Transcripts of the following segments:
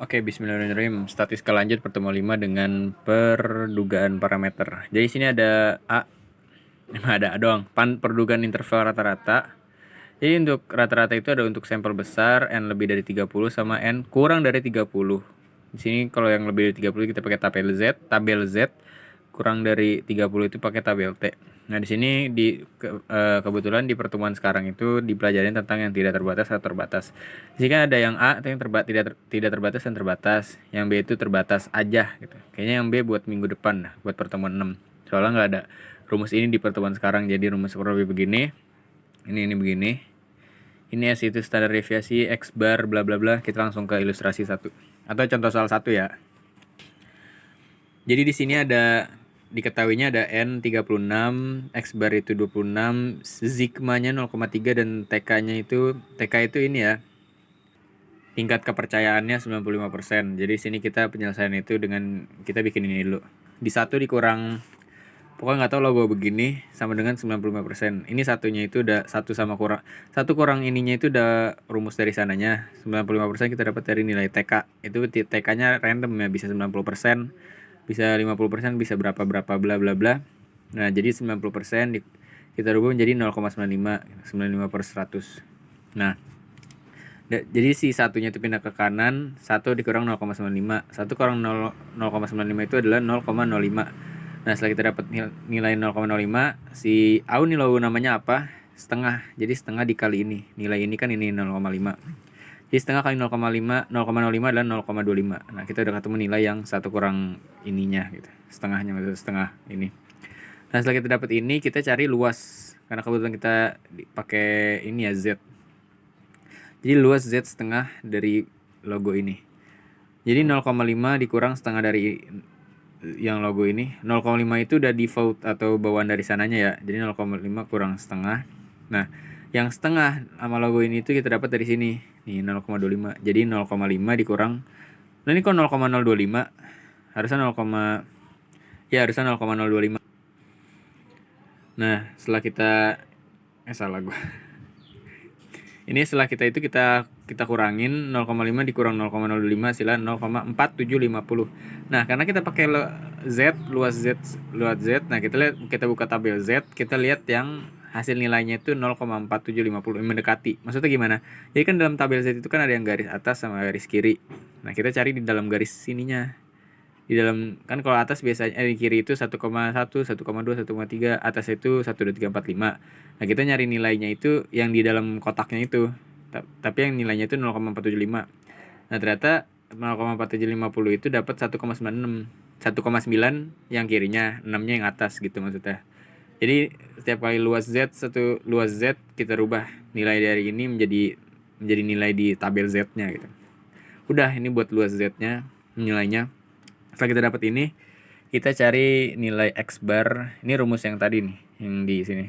Oke, bismillahirrahmanirrahim. Statistika lanjut pertemuan 5 dengan perdugaan parameter. Jadi sini ada A, ada A doang. Perdugaan interval rata-rata. Jadi untuk rata-rata itu ada untuk sampel besar N lebih dari 30 sama N kurang dari 30. Di sini kalau yang lebih dari 30 kita pakai tabel Z kurang dari 30 itu pakai tabel T. Nah, di sini kebetulan di pertemuan sekarang itu dipelajarin tentang yang tidak terbatas atau terbatas. Di sini kan ada yang A yang tidak terbatas dan terbatas, yang B itu terbatas aja gitu. Kayaknya yang B buat minggu depan lah, buat pertemuan 6. Soalnya nggak ada rumus ini di pertemuan sekarang, jadi rumus kurang lebih begini. Ini begini. Ini S itu standar deviasi X bar bla bla bla. Kita langsung ke ilustrasi 1 atau contoh soal 1 ya. Jadi di sini ada diketahuinya ada N 36, X bar itu 26, sigmanya 0,3 dan TK itu ini ya. Tingkat kepercayaannya 95%. Jadi sini kita penyelesaian itu dengan kita bikin ini dulu. Di 1 dikurang, pokoknya nggak tahu logo begini sama dengan 95%. Ini satunya itu udah satu kurang ininya itu udah rumus dari sananya. 95% kita dapat dari nilai TK. Itu TK-nya random ya, bisa 90%, bisa 50%, bisa berapa bla bla bla. Nah, jadi 90% kita rubah menjadi 0,95, 95 per 100. Nah, jadi si satunya itu pindah ke kanan, 1 dikurang 0,95. 1 kurang 0,95 itu adalah 0,05. Nah, setelah kita dapat nilai 0,05, si A ini logo namanya apa? Setengah. Jadi setengah dikali ini. Nilai ini kan ini 0,5. Jadi setengah kali 0,5, 0,05 adalah 0,25. Nah, kita udah ketemu nilai yang 1 kurang ininya gitu. Setengahnya, maksudnya setengah ini. Nah, setelah kita dapat ini, kita cari luas. Karena kebetulan kita pakai ini ya, Z. Jadi luas Z setengah dari logo ini. Jadi 0,5 dikurang setengah dari yang logo ini. 0,5 itu udah default atau bawaan dari sananya ya. Jadi 0,5 kurang setengah. Nah, yang setengah sama logo ini itu kita dapat dari sini. Nih 0,25. Jadi 0,5 dikurang. Nah, ini kok 0,025? Harusnya 0, ya harusnya 0,025. Nah, setelah kita salah gua. Ini setelah kita kurangin 0,5 dikurang 0,025 hasilnya 0,4750. Nah, karena kita pakai luas Z. Nah, kita buka tabel Z, kita lihat yang hasil nilainya itu 0,4750, mendekati. Maksudnya gimana? Jadi kan dalam tabel Z itu kan ada yang garis atas sama garis kiri. Nah, kita cari di dalam garis sininya. Di dalam kan kalau atas biasanya di kiri itu 1,1, 1,2, 1,3, atas itu 1, 2, 3, 4, 5. Nah, kita nyari nilainya itu yang di dalam kotaknya itu. Tapi yang nilainya itu 0,475. Nah, ternyata 0,4750 itu dapat 1,96. 1,9 yang kirinya, 6-nya yang atas gitu maksudnya. Jadi setiap kali luas Z kita rubah nilai dari ini menjadi nilai di tabel Z-nya gitu. Udah, ini buat luas Z-nya nilainya. Setelah kita dapat ini, kita cari nilai X bar. Ini rumus yang tadi nih, yang di sini.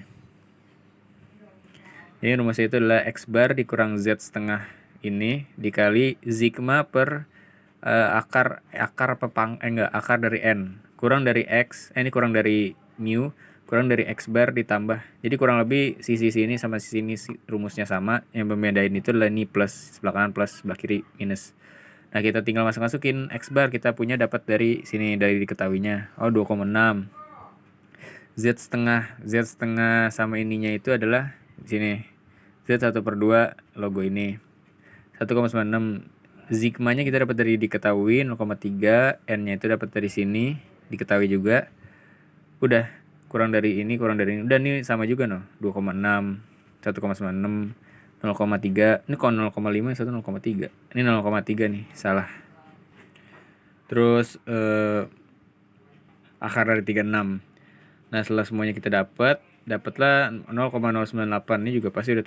Ini rumusnya itu adalah X bar dikurang Z setengah ini dikali sigma per akar dari N. Kurang dari X, ini kurang dari mu, kurang dari X bar ditambah. Jadi kurang lebih sisi sini sama sisi ini rumusnya sama. Yang membedain itu adalah ini plus, sebelah kanan plus, sebelah kiri minus. Nah, kita tinggal masukin X bar, kita punya dapat dari sini, dari diketahuinya. Oh, 2,6. Z setengah sama ininya itu adalah di sini. Z 1/2 logo ini. 1,96. Sigmanya kita dapat dari diketahui 0,3, N-nya itu dapat dari sini, diketahui juga. Udah, kurang dari ini. Udah, ini sama juga 2,6, 1,96. 0,3. Ini kalau 0,5 satu 0,3. Ini 0,3 nih, salah. Terus akar dari 36. Nah, setelah semuanya kita dapatlah 0,098. Ini juga pasti udah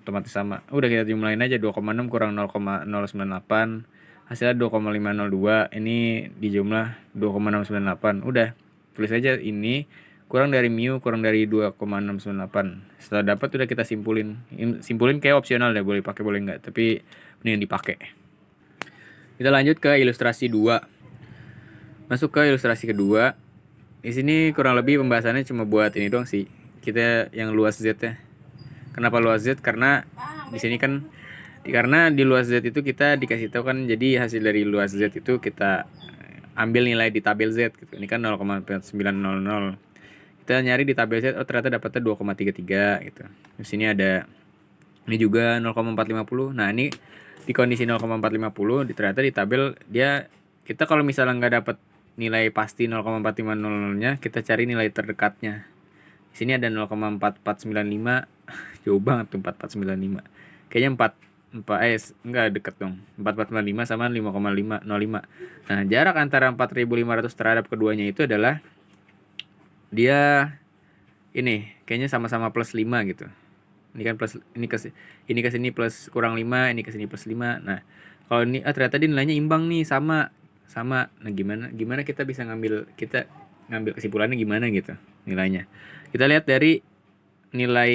otomatis sama. Udah, kita jumlahin aja 2,6 kurang 0,098. Hasilnya 2,502. Ini dijumlah 2,698. Udah, tulis aja ini kurang dari mu kurang dari 2,698. Setelah dapat udah kita simpulin kayak opsional deh, boleh pakai boleh enggak, tapi mending dipakai. Kita lanjut ke ilustrasi 2. Masuk ke ilustrasi kedua. Di sini kurang lebih pembahasannya cuma buat ini doang sih. Kita yang luas Z ya. Kenapa luas Z? Karena di sini kan Karena di luas Z itu kita dikasih tahu kan, jadi hasil dari luas Z itu kita ambil nilai di tabel Z gitu. Ini kan 0,900. Kita nyari di tabel Z, oh ternyata dapatnya 2,33 gitu. Di sini ada ini juga 0,450. Nah, ini di kondisi 0,450 ternyata di tabel dia, kita kalau misalnya nggak dapat nilai pasti 0,4500-nya, kita cari nilai terdekatnya. Di sini ada 0,4495. Jauh banget tuh 4495. Kayaknya 4 enggak deket dong. 4495 sama 5,505. Nah, jarak antara 4500 terhadap keduanya itu adalah dia ini kayaknya sama-sama plus 5 gitu. Ini kan plus, ini ke sini plus kurang 5, ini ke sini plus 5. Nah, kalau ini ternyata dia nilainya imbang nih, sama. Sama. Nah, gimana kita bisa kita ngambil kesimpulannya gimana gitu nilainya. Kita lihat dari nilai,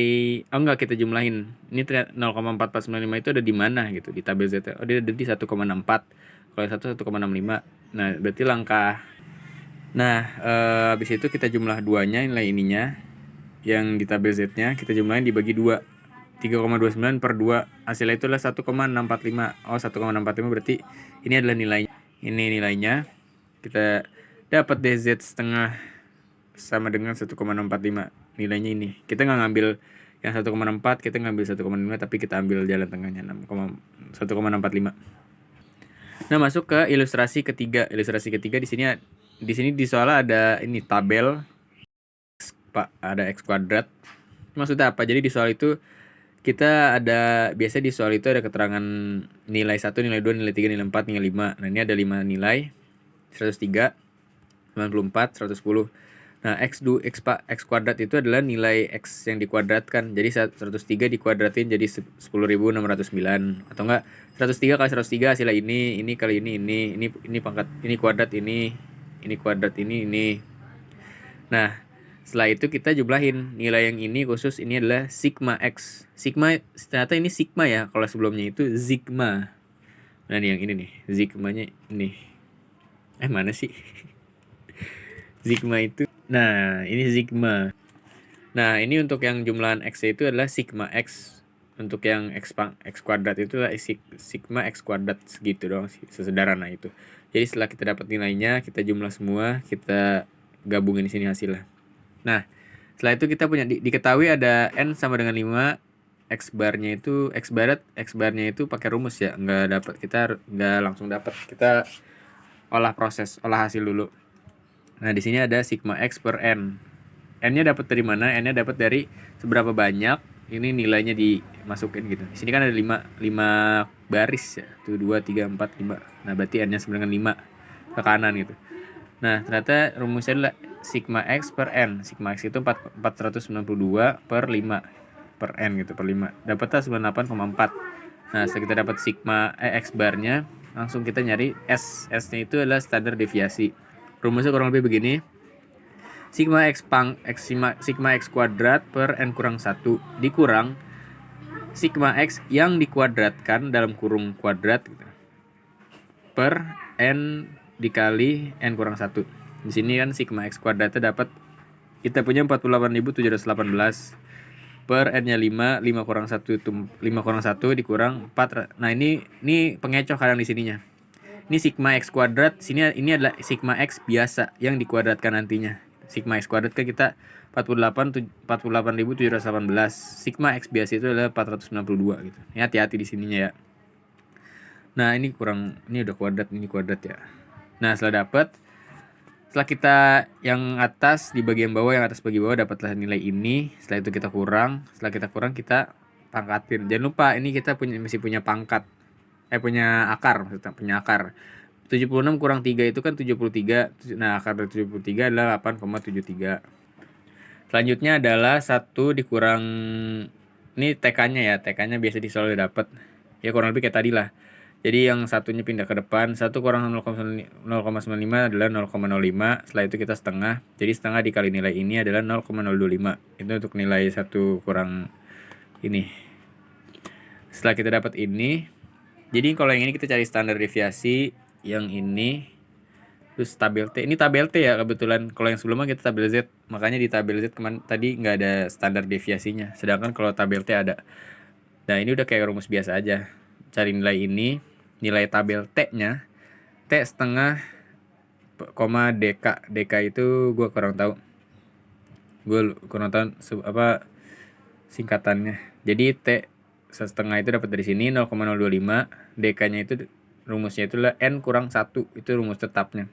oh enggak, kita jumlahin. Ini 0,4495 itu ada di mana gitu di tabel Z. Oh, dia ada di 1,64. Kalau 1,65. Nah, berarti langkah. Nah, habis itu kita jumlah duanya, nilai ininya yang di tabel Z-nya kita jumlahin dibagi 2. 3,29 per 2. Hasilnya itulah 1,645. Oh, 1,645 berarti ini adalah nilainya. Ini nilainya. Kita dapat DZ setengah sama dengan 1,645. Nilainya ini. Kita nggak ngambil yang 1,64, kita ngambil 1,5, tapi kita ambil jalan tengahnya 1,645. Nah, masuk ke ilustrasi ketiga. Ilustrasi ketiga di sini di soal ada ini tabel Pak, ada X kuadrat. Maksudnya apa? Jadi di soal itu kita ada, biasa di soal itu ada keterangan nilai 1, nilai 2, nilai 3, nilai 4, nilai 5. Nah, ini ada 5 nilai. 103, 94, 110. Nah, X kuadrat itu adalah nilai X yang dikuadratkan. Jadi 103 dikuadratin jadi 10.609. Atau enggak 103 kali 103 hasilnya ini kali ini pangkat, ini kuadrat ini kuadrat ini. Nah, setelah itu kita jumlahin nilai yang ini, khusus ini adalah sigma X. Sigma ternyata ini sigma ya, kalau sebelumnya itu sigma. Nah, ini yang ini nih, sigmanya ini. Mana sih? Sigma itu. Nah, ini sigma. Nah, ini untuk yang jumlahan X itu adalah sigma X. Untuk yang X kuadrat itu adalah sigma X kuadrat, segitu doang sih, sesederhana itu. Jadi setelah kita dapat nilainya, kita jumlah semua, kita gabungin di sini hasilnya. Nah, setelah itu kita punya diketahui ada N sama dengan 5. X barnya itu pakai rumus ya, kita nggak langsung dapat, kita olah hasil dulu. Nah, di sini ada sigma X per N. N-nya dapat dari mana? N-nya dapat dari seberapa banyak ini nilainya dimasukin gitu. Di sini kan ada 5 baris ya. 1 2 3 4 5. Nah, berarti N-nya sama dengan 5 ke kanan gitu. Nah, ternyata rumusnya adalah sigma X per N. Sigma X itu 492 per 5 per N gitu, per 5. Dapatnya 98,4. Nah, setelah kita dapat sigma X barnya, langsung kita nyari S. S-nya itu adalah standar deviasi. Rumusnya kurang lebih begini. Sigma X kuadrat per N kurang 1 dikurang sigma X yang dikuadratkan dalam kurung kuadrat gitu, per N dikali N kurang 1. Di sini kan sigma X kuadratnya dapat, kita punya 48.718 per N-nya 5 kurang 1 itu 5 kurang 1 dikurang 4. Nah, ini pengecoh kadang di sininya. Ini sigma X kuadrat, ini adalah sigma X biasa yang dikuadratkan nantinya. Sigma X kuadrat kan kita 48.718. Sigma X biasa itu adalah 492 gitu. Ini hati-hati di sininya ya. Nah, ini udah kuadrat, ini kuadrat ya. Nah, setelah kita yang atas di bagian bawah, yang atas bagi bawah dapatlah nilai ini. Setelah itu kita kurang, kita pangkatin. Jangan lupa ini kita masih punya pangkat. Punya akar, maksudnya punya akar. 76 kurang 3 itu kan 73. Nah, akar dari 73 adalah 8,73. Selanjutnya adalah 1 dikurang, ini TK-nya ya. TK-nya biasa di soal dapat. Ya kurang lebih kayak tadi lah. Jadi yang satunya pindah ke depan. 1 kurang 0,95 adalah 0,05. Setelah itu kita setengah. Jadi setengah dikali nilai ini adalah 0,025. Itu untuk nilai 1 kurang ini. Setelah kita dapat ini, jadi kalau yang ini kita cari standar deviasi, yang ini terus tabel T. Ini tabel T ya kebetulan. Kalau yang sebelumnya kita tabel Z, makanya di tabel Z tadi nggak ada standar deviasinya. Sedangkan kalau tabel T ada. Nah, ini udah kayak rumus biasa aja. cari nilai ini, nilai tabel T-nya, T setengah koma DK itu gue kurang tahu apa singkatannya. Jadi T setengah itu dapat dari sini 0,025, DK-nya itu rumusnya itulah N kurang 1, itu rumus tetapnya.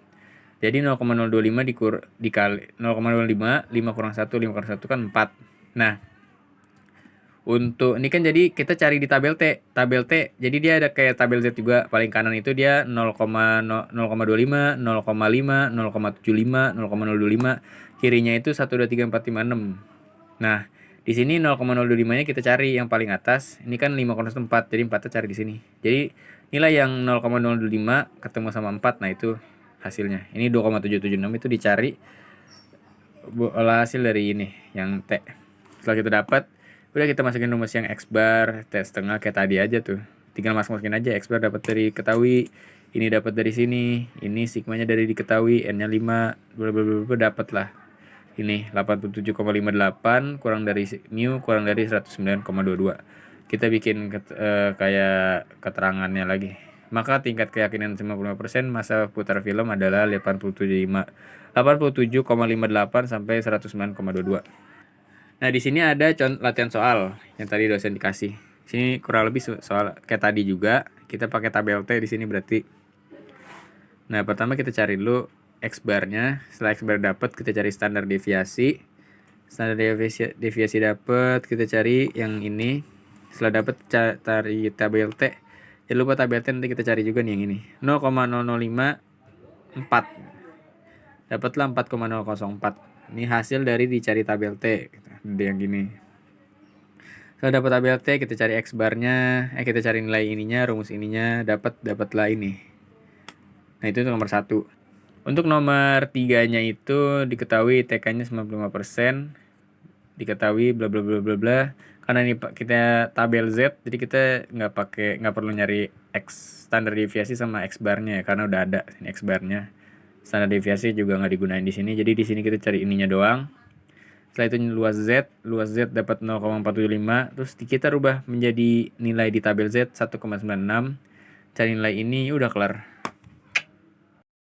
Jadi 0,025 dikali 0,05, 5 kurang 1, 5 kurang 1 kan 4. Nah, untuk ini kan jadi kita cari di tabel T. Tabel T, jadi dia ada kayak tabel Z juga. Paling kanan itu dia 0,25, 0,5, 0,75, 0,025. Kirinya itu 1, 2, 3, 4, 5, 6. Nah, di sini 0,025-nya kita cari yang paling atas. Ini kan 5,4, jadi 4-nya cari di sini. Jadi nilai yang 0,025 ketemu sama 4, nah itu hasilnya. Ini 2,776 itu dicari olah hasil dari ini yang T. Setelah kita dapat, udah kita masukin rumus yang X bar T setengah kayak tadi aja tuh. Tinggal masukin aja X bar dapat dari ketahui, ini dapat dari sini, ini sigmanya dari diketahui, N-nya 5, bla bla bla dapat lah. Ini 87,58 kurang dari mu kurang dari 109,22. Kita bikin kayak keterangannya lagi. Maka tingkat keyakinan 95% masa putar film adalah 87,58 sampai 109,22. Nah, di sini ada latihan soal yang tadi dosen dikasih. Sini kurang lebih soal kayak tadi juga. Kita pakai tabel T di sini berarti. Nah, pertama kita cari dulu X bar-nya. Setelah X bar dapat, kita cari standar deviasi. Standar deviasi dapat, kita cari yang ini. Setelah dapat cari tabel T. Jangan lupa tabel T nanti kita cari juga nih yang ini. 0,0054. Dapatlah 4,004. Ini hasil dari dicari tabel T. Yang gini. Setelah dapat tabel T, kita cari X bar-nya. Kita cari nilai ininya, rumus ininya. Dapatlah ini. Nah, itu nomor 1. Untuk nomor 3-nya itu diketahui TK-nya 95%. Diketahui bla bla bla bla bla. Karena ini kita tabel Z, jadi kita nggak perlu nyari X standar deviasi sama X bar-nya ya, karena udah ada ini X bar-nya. Standar deviasi juga nggak digunain di sini. Jadi di sini kita cari ininya doang. Setelah itu luas Z dapat 0,475, terus kita rubah menjadi nilai di tabel Z 1,96. Cari nilai ini udah kelar.